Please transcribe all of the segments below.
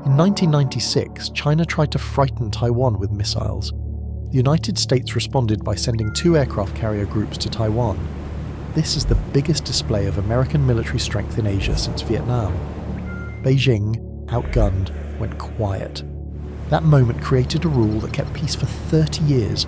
In 1996, China tried to frighten Taiwan with missiles. The United States responded by sending 2 aircraft carrier groups to Taiwan. This is the biggest display of American military strength in Asia since Vietnam. Beijing, outgunned, went quiet. That moment created a rule that kept peace for 30 years.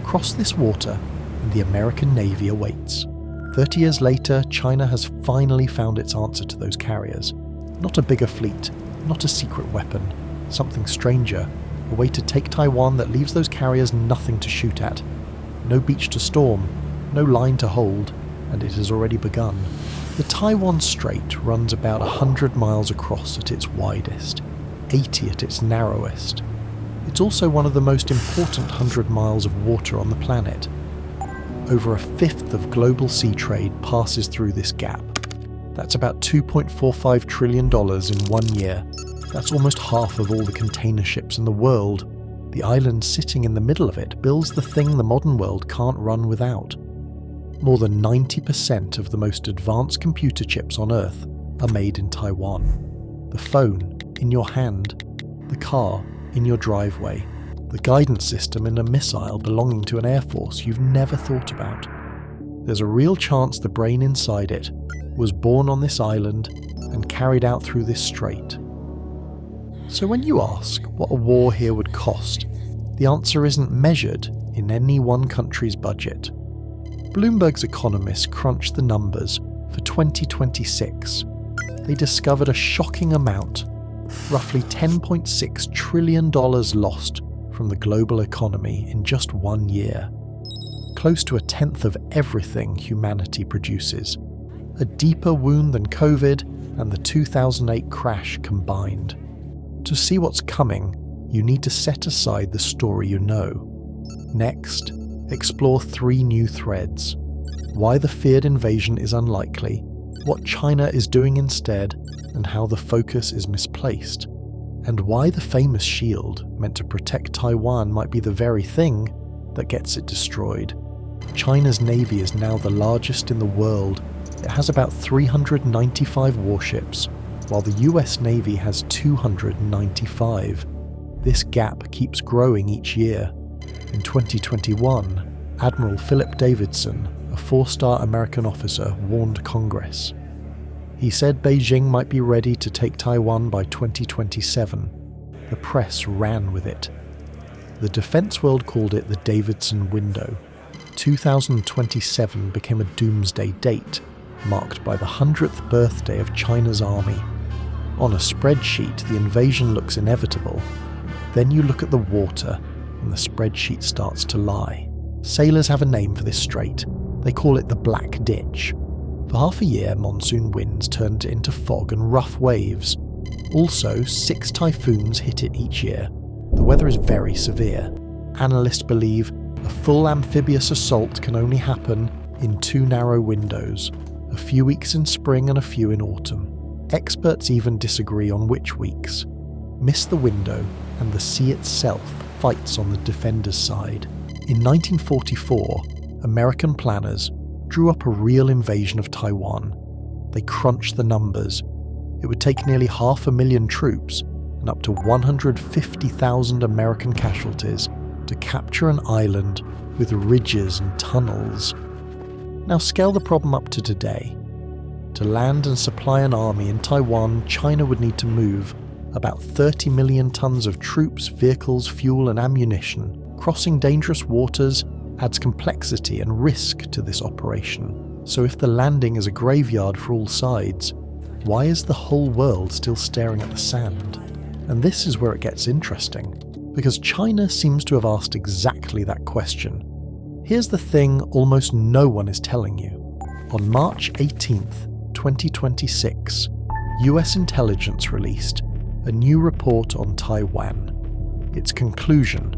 Cross this water, and the American Navy awaits. 30 years later, China has finally found its answer to those carriers. Not a bigger fleet, not a secret weapon, something stranger, a way to take Taiwan that leaves those carriers nothing to shoot at. No beach to storm, no line to hold, and it has already begun. The Taiwan Strait runs about 100 miles across at its widest, 80 at its narrowest. It's also one of the most important 100 miles of water on the planet. Over a fifth of global sea trade passes through this gap. That's about $2.45 trillion in 1 year. That's almost half of all the container ships in the world. The island sitting in the middle of it builds the thing the modern world can't run without. More than 90% of the most advanced computer chips on Earth are made in Taiwan. The phone in your hand, the car in your driveway, the guidance system in a missile belonging to an air force you've never thought about. There's a real chance the brain inside it was born on this island and carried out through this strait. So when you ask what a war here would cost, the answer isn't measured in any one country's budget. Bloomberg's economists crunched the numbers for 2026. They discovered a shocking amount, roughly $10.6 trillion lost from the global economy in just 1 year. Close to a tenth of everything humanity produces. A deeper wound than COVID and the 2008 crash combined. To see what's coming, you need to set aside the story you know. Next, explore 3 new threads. Why the feared invasion is unlikely, what China is doing instead, and how the focus is misplaced. And why the famous shield, meant to protect Taiwan, might be the very thing that gets it destroyed. China's navy is now the largest in the world. It has about 395 warships, while the US Navy has 295. This gap keeps growing each year. In 2021, Admiral Philip Davidson, a 4-star American officer, warned Congress. He said Beijing might be ready to take Taiwan by 2027. The press ran with it. The defense world called it the Davidson window. 2027 became a doomsday date, marked by the 100th birthday of China's army. On a spreadsheet, the invasion looks inevitable. Then you look at the water, and the spreadsheet starts to lie. Sailors have a name for this strait. They call it the Black Ditch. For half a year, monsoon winds turned it into fog and rough waves. Also, 6 typhoons hit it each year. The weather is very severe. Analysts believe a full amphibious assault can only happen in 2 narrow windows, a few weeks in spring and a few in autumn. Experts even disagree on which weeks. Miss the window, and the sea itself fights on the defenders' side. In 1944, American planners drew up a real invasion of Taiwan. They crunched the numbers. It would take nearly 500,000 troops and up to 150,000 American casualties to capture an island with ridges and tunnels. Now scale the problem up to today. To land and supply an army in Taiwan, China would need to move about 30 million tons of troops, vehicles, fuel and ammunition. Crossing dangerous waters adds complexity and risk to this operation. So if the landing is a graveyard for all sides, why is the whole world still staring at the sand? And this is where it gets interesting, because China seems to have asked exactly that question. Here's the thing almost no one is telling you. On March 18th, 2026, US intelligence released a new report on Taiwan. Its conclusion: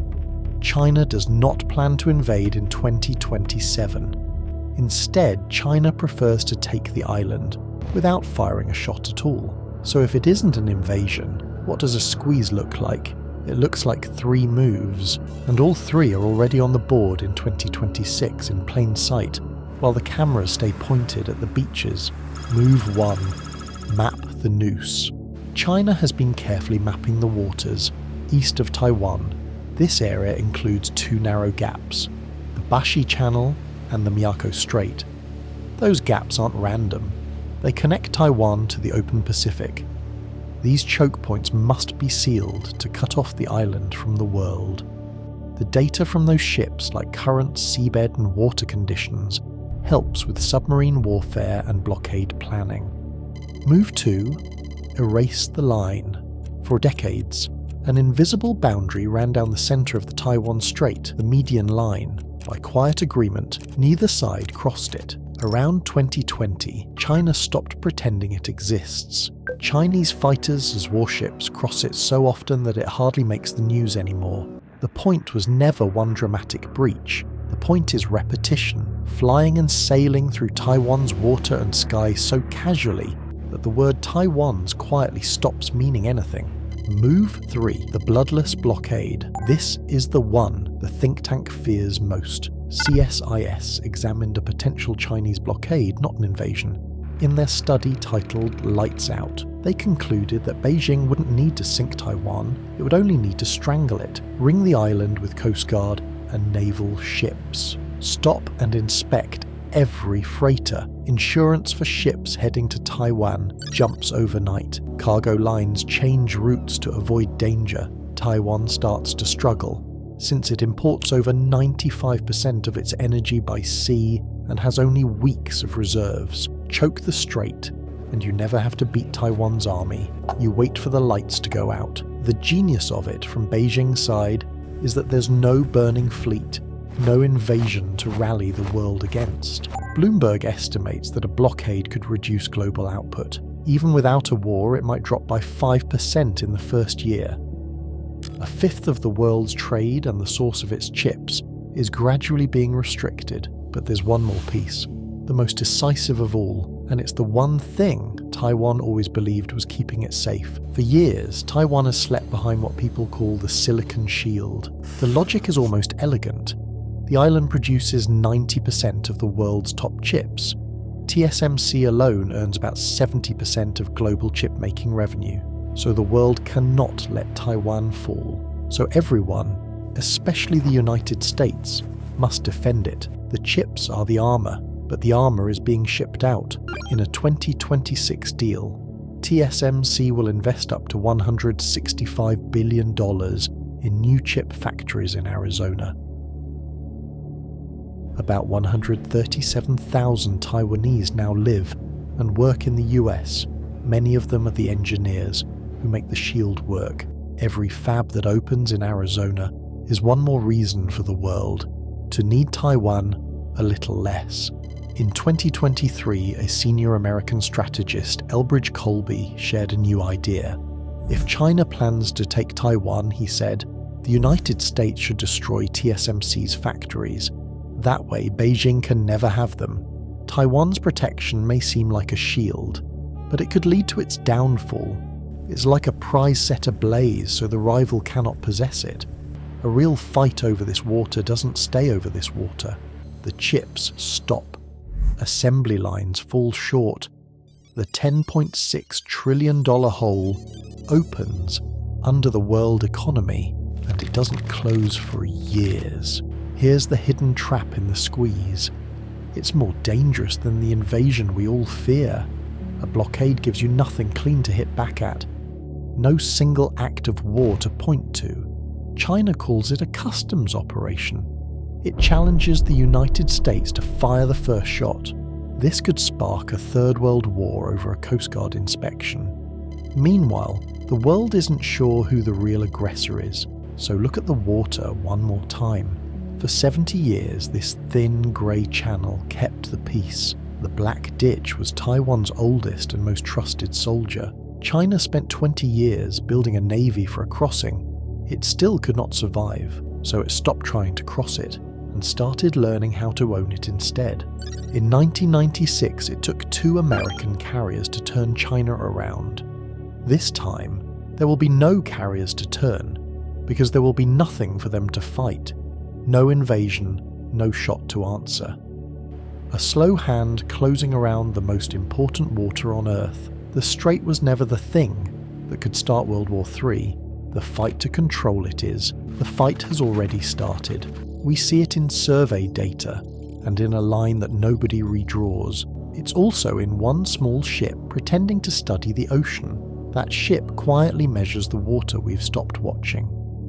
China does not plan to invade in 2027. Instead, China prefers to take the island without firing a shot at all. So if it isn't an invasion, what does a squeeze look like? It looks like 3 moves, and all 3 are already on the board in 2026 in plain sight, while the cameras stay pointed at the beaches. Move 1. Map the noose. China has been carefully mapping the waters east of Taiwan. This area includes two narrow gaps, the Bashi Channel and the Miyako Strait. Those gaps aren't random. They connect Taiwan to the open Pacific. These choke points must be sealed to cut off the island from the world. The data from those ships, like current, seabed and water conditions, helps with submarine warfare and blockade planning. Move 2. Erase the line. For decades, an invisible boundary ran down the centre of the Taiwan Strait, the median line. By quiet agreement, neither side crossed it. Around 2020, China stopped pretending it exists. Chinese fighters as warships cross it so often that it hardly makes the news anymore. The point was never one dramatic breach. The point is repetition, flying and sailing through Taiwan's water and sky so casually that the word Taiwan's quietly stops meaning anything. Move 3. The bloodless blockade. This is the one the think tank fears most. CSIS examined a potential Chinese blockade, not an invasion. In their study titled Lights Out, they concluded that Beijing wouldn't need to sink Taiwan, it would only need to strangle it, ring the island with Coast Guard and naval ships. Stop and inspect every freighter. Insurance for ships heading to Taiwan jumps overnight. Cargo lines change routes to avoid danger. Taiwan starts to struggle, since it imports over 95% of its energy by sea and has only weeks of reserves. Choke the strait, and you never have to beat Taiwan's army. You wait for the lights to go out. The genius of it from Beijing's side is that there's no burning fleet, no invasion to rally the world against. Bloomberg estimates that a blockade could reduce global output. Even without a war, it might drop by 5% in the first year. A fifth of the world's trade and the source of its chips is gradually being restricted, but there's one more piece, the most decisive of all, and it's the one thing Taiwan always believed was keeping it safe. For years, Taiwan has slept behind what people call the silicon shield. The logic is almost elegant. The island produces 90% of the world's top chips. TSMC alone earns about 70% of global chip-making revenue, so the world cannot let Taiwan fall. So everyone, especially the United States, must defend it. The chips are the armour, but the armour is being shipped out. In a 2026 deal, TSMC will invest up to $165 billion in new chip factories in Arizona. About 137,000 Taiwanese now live and work in the US. Many of them are the engineers who make the shield work. Every fab that opens in Arizona is one more reason for the world to need Taiwan a little less. In 2023, a senior American strategist, Elbridge Colby, shared a new idea. If China plans to take Taiwan, he said, the United States should destroy TSMC's factories. That way, Beijing can never have them. Taiwan's protection may seem like a shield, but it could lead to its downfall. It's like a prize set ablaze so the rival cannot possess it. A real fight over this water doesn't stay over this water. The chips stop. Assembly lines fall short. The $10.6 trillion hole opens under the world economy, and it doesn't close for years. Here's the hidden trap in the squeeze. It's more dangerous than the invasion we all fear. A blockade gives you nothing clean to hit back at. No single act of war to point to. China calls it a customs operation. It challenges the United States to fire the first shot. This could spark a third world war over a Coast Guard inspection. Meanwhile, the world isn't sure who the real aggressor is, so look at the water one more time. For 70 years, this thin grey channel kept the peace. The Black Ditch was Taiwan's oldest and most trusted soldier. China spent 20 years building a navy for a crossing. It still could not survive, so it stopped trying to cross it and started learning how to own it instead. In 1996, it took 2 American carriers to turn China around. This time, there will be no carriers to turn, because there will be nothing for them to fight. No invasion, no shot to answer. A slow hand closing around the most important water on Earth. The Strait was never the thing. that could start World War III, the fight to control it is. The fight has already started. We see it in survey data, and in a line that nobody redraws. It's also in one small ship pretending to study the ocean. That ship quietly measures the water we've stopped watching.